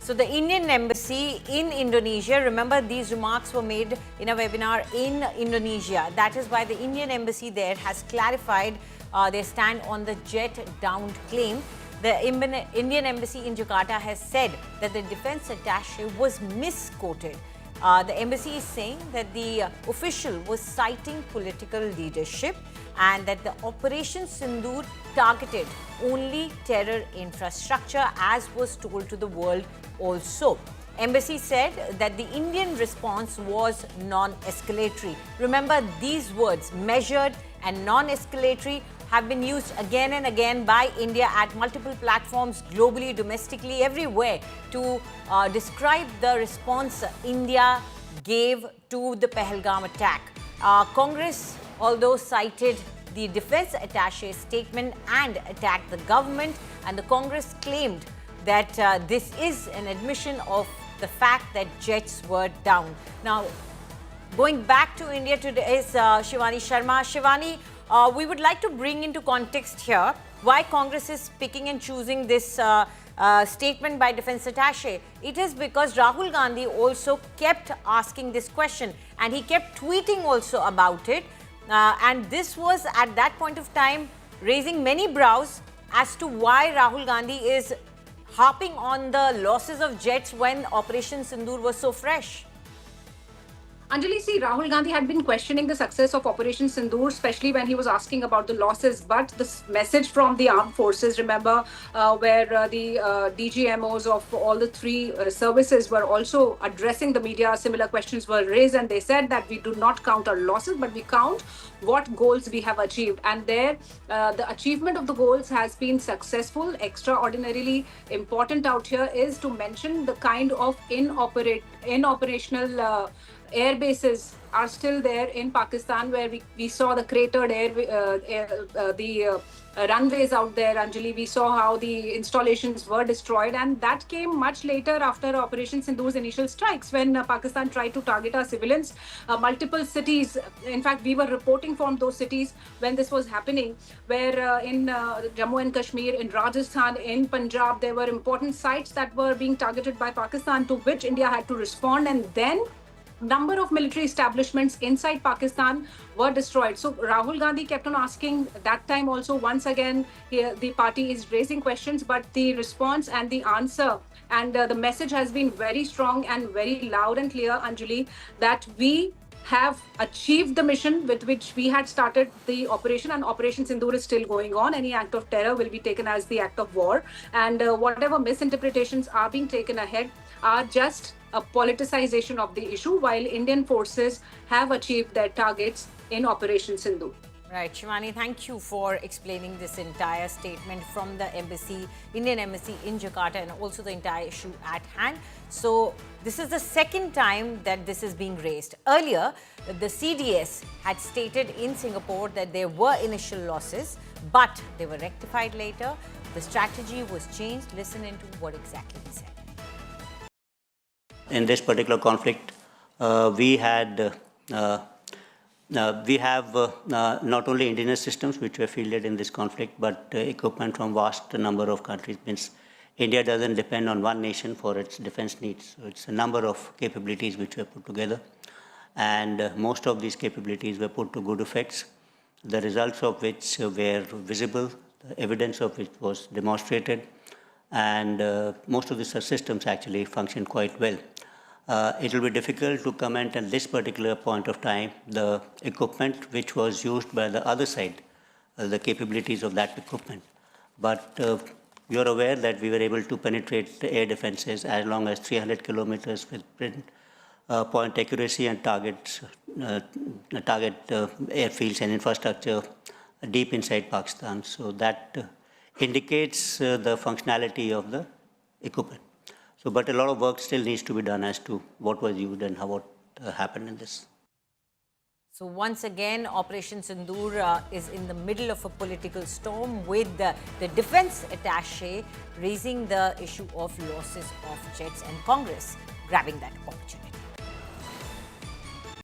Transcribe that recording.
So the Indian embassy in Indonesia, remember these remarks were made in a webinar in Indonesia. That is why the Indian embassy there has clarified their stand on the jet downed claim. The Indian embassy in Jakarta has said that the defense attaché was misquoted. The embassy is saying that the official was citing political leadership and that the Operation Sindoor targeted only terror infrastructure, as was told to the world also. Embassy said that the Indian response was non-escalatory. Remember, these words, measured and non-escalatory, have been used again and again by India at multiple platforms, globally, domestically, everywhere, to describe the response India gave to the Pahalgam attack. Congress, although cited the defense attaché statement and attacked the government, and the Congress claimed that this is an admission of the fact that jets were down. Now, going back to India today is Shivani Sharma. Shivani, we would like to bring into context here why Congress is picking and choosing this statement by defense attaché. It is because Rahul Gandhi also kept asking this question and he kept tweeting also about it. And this was at that point of time raising many brows as to why Rahul Gandhi is harping on the losses of jets when Operation Sindoor was so fresh. Anjali, see, Rahul Gandhi had been questioning the success of Operation Sindoor, especially when he was asking about the losses. But this message from the armed forces, remember, where the DGMOs of all the three services were also addressing the media, similar questions were raised, and they said that we do not count our losses, but we count what goals we have achieved. And there, the achievement of the goals has been successful. Extraordinarily important out here is to mention the kind of inoperational air bases are still there in Pakistan, where we saw the cratered runways out there, Anjali. We saw how the installations were destroyed, and that came much later after Operation Sindoor's initial strikes, when Pakistan tried to target our civilians. Multiple cities, in fact, we were reporting from those cities when this was happening, where in Jammu and Kashmir, in Rajasthan, in Punjab, there were important sites that were being targeted by Pakistan, to which India had to respond. And then number of military establishments inside Pakistan were destroyed. So Rahul Gandhi kept on asking that time also. Once again, the party is raising questions, but the response and the answer and the message has been very strong and very loud and clear, Anjali, that we have achieved the mission with which we had started the operation, and Operation Sindoor is still going on. Any act of terror will be taken as the act of war, and whatever misinterpretations are being taken ahead are just a politicization of the issue, while Indian forces have achieved their targets in Operation Sindoor. Right, Shivani, thank you for explaining this entire statement from the embassy, Indian embassy in Jakarta, and also the entire issue at hand. So this is the second time that this is being raised. Earlier, the CDS had stated in Singapore that there were initial losses, but they were rectified later. The strategy was changed. Listen into what exactly he said. In this particular conflict, we have not only indigenous systems which were fielded in this conflict, but equipment from vast number of countries. Means India doesn't depend on one nation for its defense needs. So it's a number of capabilities which were put together, and most of these capabilities were put to good effects, the results of which were visible, the evidence of which was demonstrated, and most of these systems actually function quite well. It will be difficult to comment at this particular point of time the equipment which was used by the other side, the capabilities of that equipment. But you are aware that we were able to penetrate the air defenses as long as 300 kilometers with point accuracy and target airfields and infrastructure deep inside Pakistan. So that indicates the functionality of the equipment. So, but a lot of work still needs to be done as to what was used and how what happened in this. So once again, Operation Sindoor is in the middle of a political storm, with the defense attaché raising the issue of losses of jets and Congress grabbing that opportunity.